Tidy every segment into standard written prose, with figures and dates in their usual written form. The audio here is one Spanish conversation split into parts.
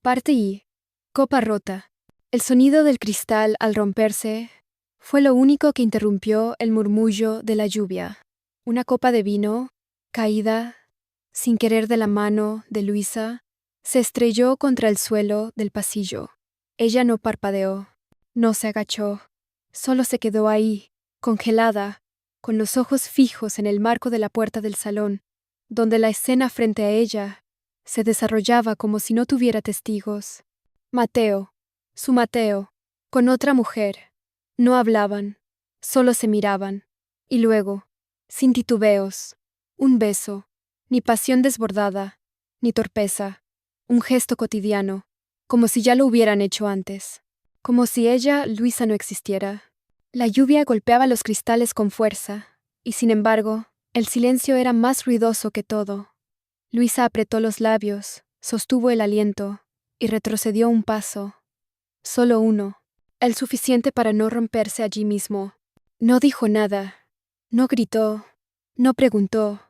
Parte I. Copa rota. El sonido del cristal al romperse fue lo único que interrumpió el murmullo de la lluvia. Una copa de vino, caída, sin querer de la mano de Luisa, se estrelló contra el suelo del pasillo. Ella no parpadeó, no se agachó, solo se quedó ahí, congelada, con los ojos fijos en el marco de la puerta del salón, donde la escena frente a ella se desarrollaba como si no tuviera testigos. Mateo, su Mateo, con otra mujer. No hablaban, solo se miraban. Y luego, sin titubeos, un beso, ni pasión desbordada, ni torpeza, un gesto cotidiano, como si ya lo hubieran hecho antes, como si ella, Luisa, no existiera. La lluvia golpeaba los cristales con fuerza, y sin embargo, el silencio era más ruidoso que todo. Luisa apretó los labios, sostuvo el aliento, y retrocedió un paso. Solo uno, el suficiente para no romperse allí mismo. No dijo nada, no gritó, no preguntó,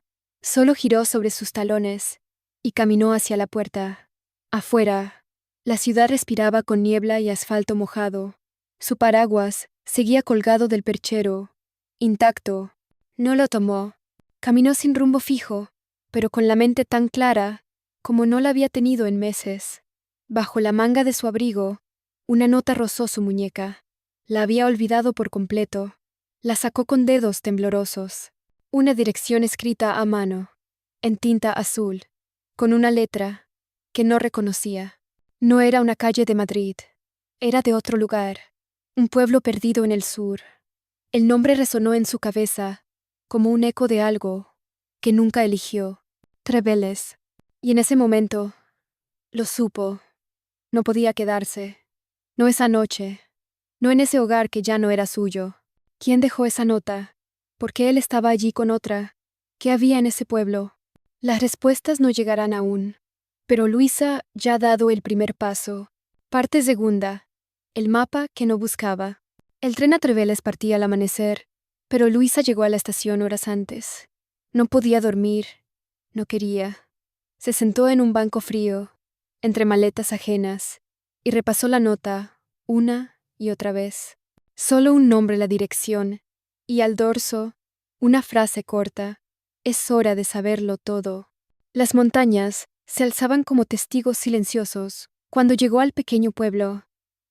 solo giró sobre sus talones y caminó hacia la puerta. Afuera, la ciudad respiraba con niebla y asfalto mojado. Su paraguas seguía colgado del perchero, intacto. No lo tomó. Caminó sin rumbo fijo, pero con la mente tan clara como no la había tenido en meses. Bajo la manga de su abrigo, una nota rozó su muñeca. La había olvidado por completo. La sacó con dedos temblorosos. Una dirección escrita a mano, en tinta azul, con una letra que no reconocía. No era una calle de Madrid. Era de otro lugar, un pueblo perdido en el sur. El nombre resonó en su cabeza como un eco de algo que nunca eligió. Treveles. Y en ese momento, lo supo. No podía quedarse. No esa noche. No en ese hogar que ya no era suyo. ¿Quién dejó esa nota? ¿Por qué él estaba allí con otra? ¿Qué había en ese pueblo? Las respuestas no llegarán aún. Pero Luisa ya ha dado el primer paso. Parte segunda. El mapa que no buscaba. El tren a Treveles partía al amanecer, pero Luisa llegó a la estación horas antes. No podía dormir. No quería. Se sentó en un banco frío, entre maletas ajenas, y repasó la nota, una y otra vez. Solo un nombre, la dirección, y al dorso, una frase corta. Es hora de saberlo todo. Las montañas se alzaban como testigos silenciosos. Cuando llegó al pequeño pueblo,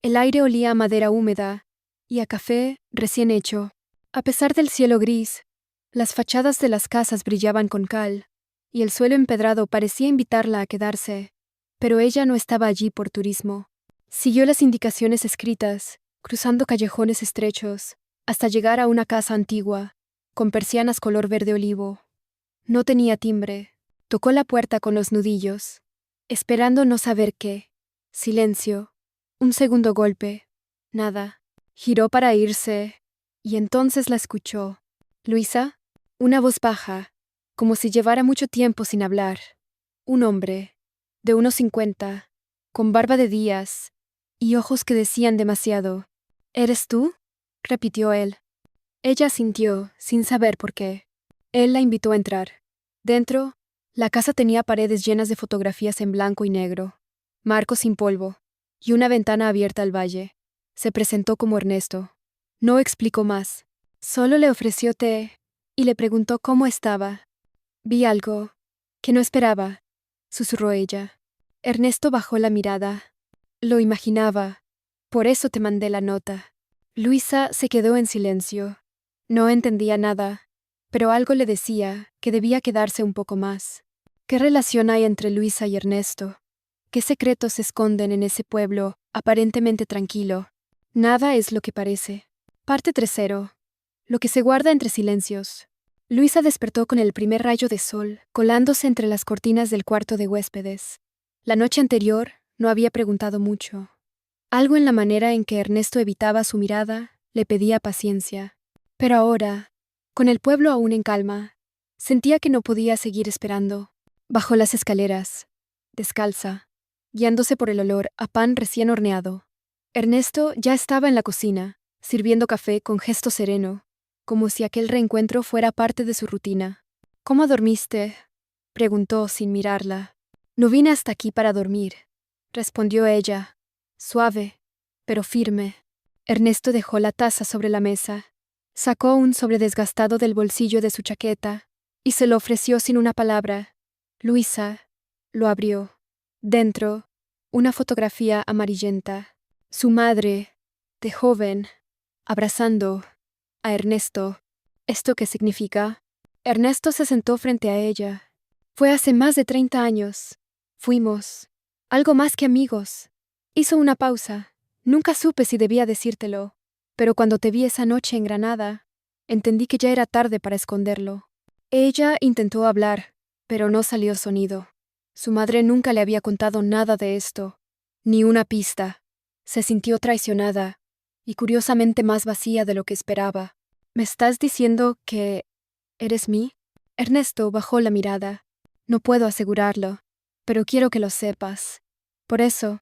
el aire olía a madera húmeda y a café recién hecho. A pesar del cielo gris, las fachadas de las casas brillaban con cal, y el suelo empedrado parecía invitarla a quedarse. Pero ella no estaba allí por turismo. Siguió las indicaciones escritas, cruzando callejones estrechos, hasta llegar a una casa antigua, con persianas color verde olivo. No tenía timbre. Tocó la puerta con los nudillos, esperando no saber qué. Silencio. Un segundo golpe. Nada. Giró para irse, y entonces la escuchó. ¿Luisa? Una voz baja, como si llevara mucho tiempo sin hablar. Un hombre, de unos 50, con barba de días, y ojos que decían demasiado. ¿Eres tú?, repitió él. Ella asintió, sin saber por qué. Él la invitó a entrar. Dentro, la casa tenía paredes llenas de fotografías en blanco y negro, marcos sin polvo, y una ventana abierta al valle. Se presentó como Ernesto. No explicó más. Solo le ofreció té y le preguntó cómo estaba. Vi algo que no esperaba, susurró ella. Ernesto bajó la mirada. Lo imaginaba. Por eso te mandé la nota. Luisa se quedó en silencio. No entendía nada, pero algo le decía que debía quedarse un poco más. ¿Qué relación hay entre Luisa y Ernesto? ¿Qué secretos se esconden en ese pueblo aparentemente tranquilo? Nada es lo que parece. Parte tercero. Lo que se guarda entre silencios. Luisa despertó con el primer rayo de sol colándose entre las cortinas del cuarto de huéspedes. La noche anterior no había preguntado mucho. Algo en la manera en que Ernesto evitaba su mirada le pedía paciencia. Pero ahora, con el pueblo aún en calma, sentía que no podía seguir esperando. Bajó las escaleras, descalza, guiándose por el olor a pan recién horneado. Ernesto ya estaba en la cocina, sirviendo café con gesto sereno, como si aquel reencuentro fuera parte de su rutina. ¿Cómo dormiste?, preguntó sin mirarla. No vine hasta aquí para dormir. respondió ella, suave, pero firme. Ernesto dejó la taza sobre la mesa, sacó un sobre desgastado del bolsillo de su chaqueta y se lo ofreció sin una palabra. Luisa lo abrió. Dentro, una fotografía amarillenta. Su madre, de joven, abrazando a Ernesto. ¿Esto qué significa? Ernesto se sentó frente a ella. Fue hace más de 30 años. Fuimos algo más que amigos. Hizo una pausa. Nunca supe si debía decírtelo, pero cuando te vi esa noche en Granada, entendí que ya era tarde para esconderlo. Ella intentó hablar, pero no salió sonido. Su madre nunca le había contado nada de esto, ni una pista. Se sintió traicionada, y curiosamente más vacía de lo que esperaba. ¿Me estás diciendo que eres mí? Ernesto bajó la mirada. No puedo asegurarlo, pero quiero que lo sepas. Por eso,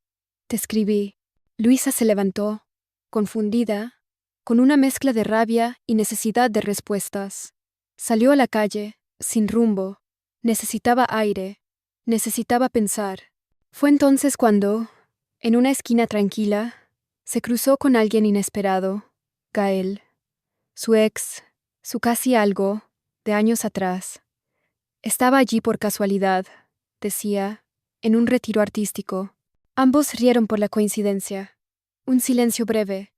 te escribí. Luisa se levantó, confundida, con una mezcla de rabia y necesidad de respuestas. Salió a la calle, sin rumbo. Necesitaba aire, necesitaba pensar. Fue entonces cuando, en una esquina tranquila, se cruzó con alguien inesperado, Gael, su ex, su casi algo, de años atrás. Estaba allí por casualidad, decía, en un retiro artístico. Ambos rieron por la coincidencia. Un silencio breve,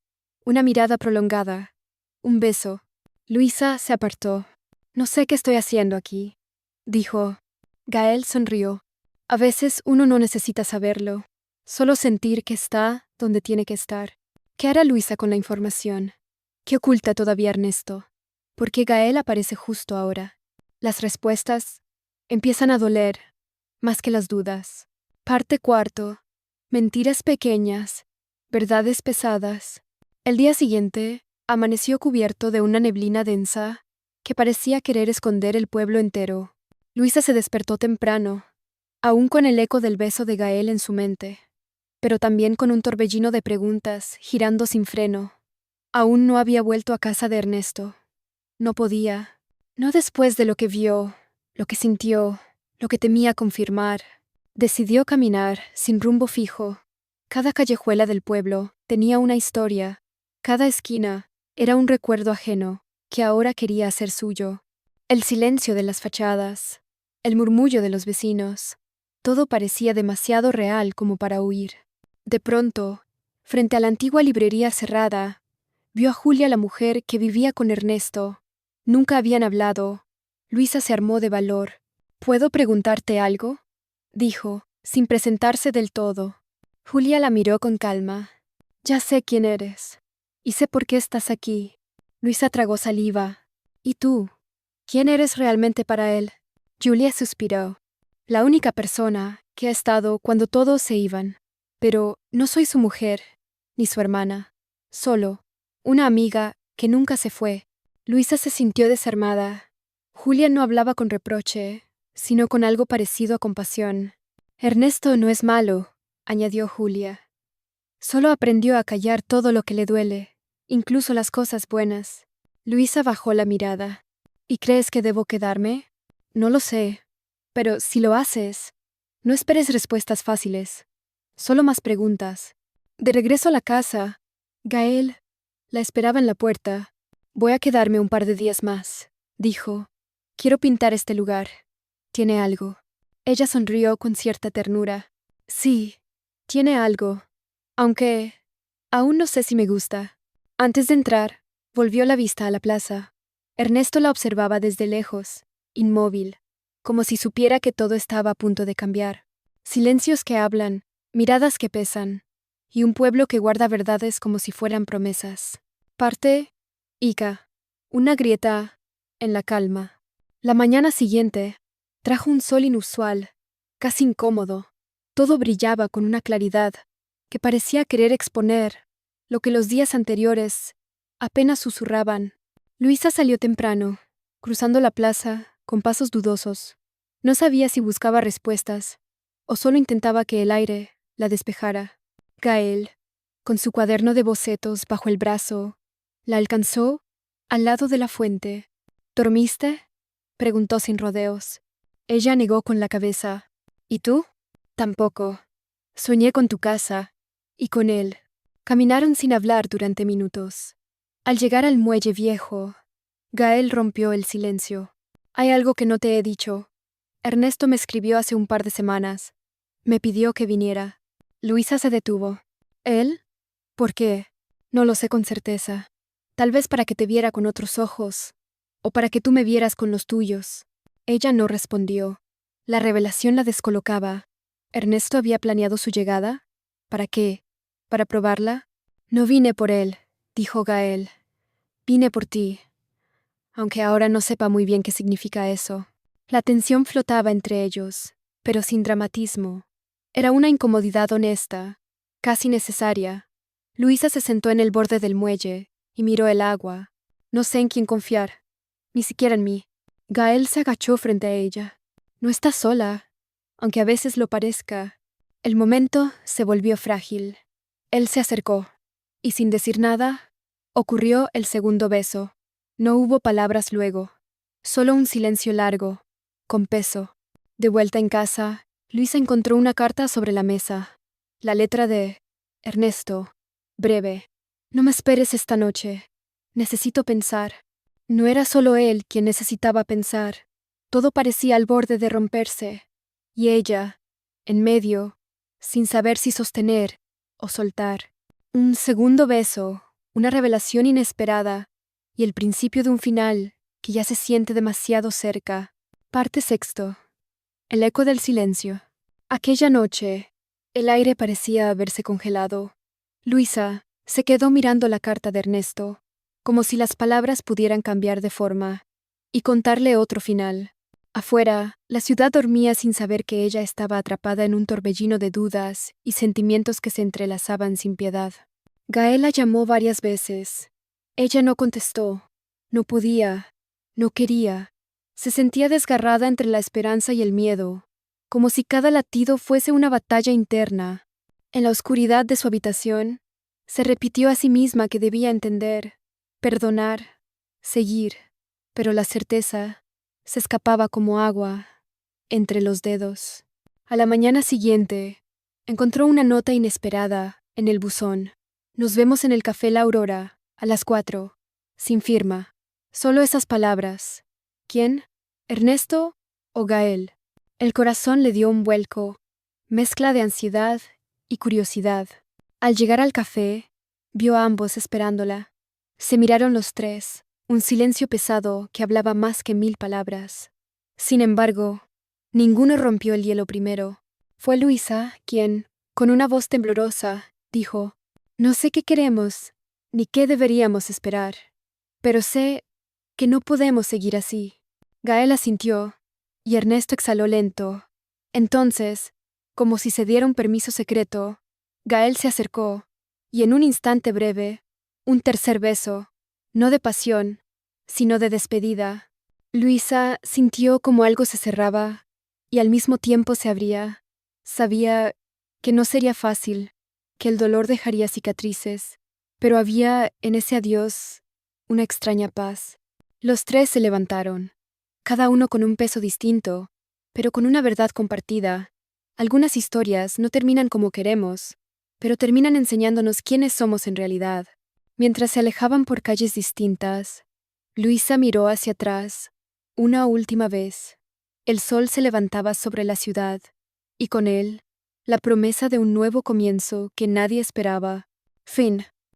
una mirada prolongada, un beso. Luisa se apartó. No sé qué estoy haciendo aquí, dijo. Gael sonrió. A veces uno no necesita saberlo, solo sentir que está donde tiene que estar. ¿Qué hará Luisa con la información? ¿Qué oculta todavía Ernesto? ¿Por qué Gael aparece justo ahora? Las respuestas empiezan a doler, más que las dudas. Parte cuarto. Mentiras pequeñas, verdades pesadas. El día siguiente, amaneció cubierto de una neblina densa que parecía querer esconder el pueblo entero. Luisa se despertó temprano, aún con el eco del beso de Gael en su mente, pero también con un torbellino de preguntas girando sin freno. Aún no había vuelto a casa de Ernesto. No podía. No después de lo que vio, lo que sintió, lo que temía confirmar. Decidió caminar, sin rumbo fijo. Cada callejuela del pueblo tenía una historia. Cada esquina era un recuerdo ajeno, que ahora quería hacer suyo. El silencio de las fachadas, el murmullo de los vecinos, todo parecía demasiado real como para huir. De pronto, frente a la antigua librería cerrada, vio a Julia, la mujer que vivía con Ernesto. Nunca habían hablado. Luisa se armó de valor. ¿Puedo preguntarte algo?, dijo, sin presentarse del todo. Julia la miró con calma. Ya sé quién eres. Y sé por qué estás aquí. Luisa tragó saliva. ¿Y tú? ¿Quién eres realmente para él? Julia suspiró. La única persona que ha estado cuando todos se iban. Pero no soy su mujer, ni su hermana. Solo una amiga que nunca se fue. Luisa se sintió desarmada. Julia no hablaba con reproche, sino con algo parecido a compasión. Ernesto no es malo, añadió Julia. Solo aprendió a callar todo lo que le duele, incluso las cosas buenas. Luisa bajó la mirada. ¿Y crees que debo quedarme? No lo sé. Pero si lo haces, no esperes respuestas fáciles. Solo más preguntas. De regreso a la casa, Gael la esperaba en la puerta. Voy a quedarme un par de días más, dijo. Quiero pintar este lugar. ¿Tiene algo? Ella sonrió con cierta ternura. Sí, tiene algo. Aunque aún no sé si me gusta. Antes de entrar, volvió la vista a la plaza. Ernesto la observaba desde lejos, inmóvil, como si supiera que todo estaba a punto de cambiar. Silencios que hablan, miradas que pesan, y un pueblo que guarda verdades como si fueran promesas. Parte Ica. Una grieta en la calma. La mañana siguiente trajo un sol inusual, casi incómodo. Todo brillaba con una claridad que parecía querer exponer lo que los días anteriores apenas susurraban. Luisa salió temprano, cruzando la plaza con pasos dudosos. No sabía si buscaba respuestas o solo intentaba que el aire la despejara. Gael, con su cuaderno de bocetos bajo el brazo, la alcanzó al lado de la fuente. ¿Dormiste?, preguntó sin rodeos. Ella negó con la cabeza. ¿Y tú? Tampoco. Soñé con tu casa, y con él. Caminaron sin hablar durante minutos. Al llegar al muelle viejo, Gael rompió el silencio. Hay algo que no te he dicho. Ernesto me escribió hace un par de semanas. Me pidió que viniera. Luisa se detuvo. ¿Él? ¿Por qué? No lo sé con certeza. Tal vez para que te viera con otros ojos, o para que tú me vieras con los tuyos. Ella no respondió. La revelación la descolocaba. ¿Ernesto había planeado su llegada? ¿Para qué? ¿Para probarla? No vine por él, dijo Gael. Vine por ti, aunque ahora no sepa muy bien qué significa eso. La tensión flotaba entre ellos, pero sin dramatismo. Era una incomodidad honesta, casi necesaria. Luisa se sentó en el borde del muelle y miró el agua. No sé en quién confiar, ni siquiera en mí. Gael se agachó frente a ella. No estás sola, aunque a veces lo parezca. El momento se volvió frágil. Él se acercó, y sin decir nada, ocurrió el segundo beso. No hubo palabras luego, solo un silencio largo, con peso. De vuelta en casa, Luisa encontró una carta sobre la mesa. La letra de Ernesto, breve. No me esperes esta noche. Necesito pensar. No era solo él quien necesitaba pensar. Todo parecía al borde de romperse. Y ella, en medio, sin saber si sostener o soltar. Un segundo beso, una revelación inesperada, y el principio de un final que ya se siente demasiado cerca. Parte sexto. El eco del silencio. Aquella noche, el aire parecía haberse congelado. Luisa se quedó mirando la carta de Ernesto, como si las palabras pudieran cambiar de forma y contarle otro final. Afuera, la ciudad dormía sin saber que ella estaba atrapada en un torbellino de dudas y sentimientos que se entrelazaban sin piedad. Gael la llamó varias veces. Ella no contestó. No podía. No quería. Se sentía desgarrada entre la esperanza y el miedo, como si cada latido fuese una batalla interna. En la oscuridad de su habitación, se repitió a sí misma que debía entender, perdonar, seguir, pero la certeza se escapaba como agua entre los dedos. A la mañana siguiente, encontró una nota inesperada en el buzón. Nos vemos en el Café La Aurora, a las 4, sin firma. Solo esas palabras. ¿Quién? ¿Ernesto o Gael? El corazón le dio un vuelco, mezcla de ansiedad y curiosidad. Al llegar al café, vio a ambos esperándola. Se miraron los tres, un silencio pesado que hablaba más que 1000 palabras. Sin embargo, ninguno rompió el hielo primero. Fue Luisa quien, con una voz temblorosa, dijo: No sé qué queremos, ni qué deberíamos esperar, pero sé que no podemos seguir así. Gael asintió, y Ernesto exhaló lento. Entonces, como si se diera un permiso secreto, Gael se acercó, y en un instante breve, un tercer beso, no de pasión, sino de despedida. Luisa sintió como algo se cerraba, y al mismo tiempo se abría. Sabía que no sería fácil, que el dolor dejaría cicatrices, pero había en ese adiós una extraña paz. Los tres se levantaron, cada uno con un peso distinto, pero con una verdad compartida. Algunas historias no terminan como queremos, pero terminan enseñándonos quiénes somos en realidad. Mientras se alejaban por calles distintas, Luisa miró hacia atrás, una última vez. El sol se levantaba sobre la ciudad, y con él, la promesa de un nuevo comienzo que nadie esperaba. Fin.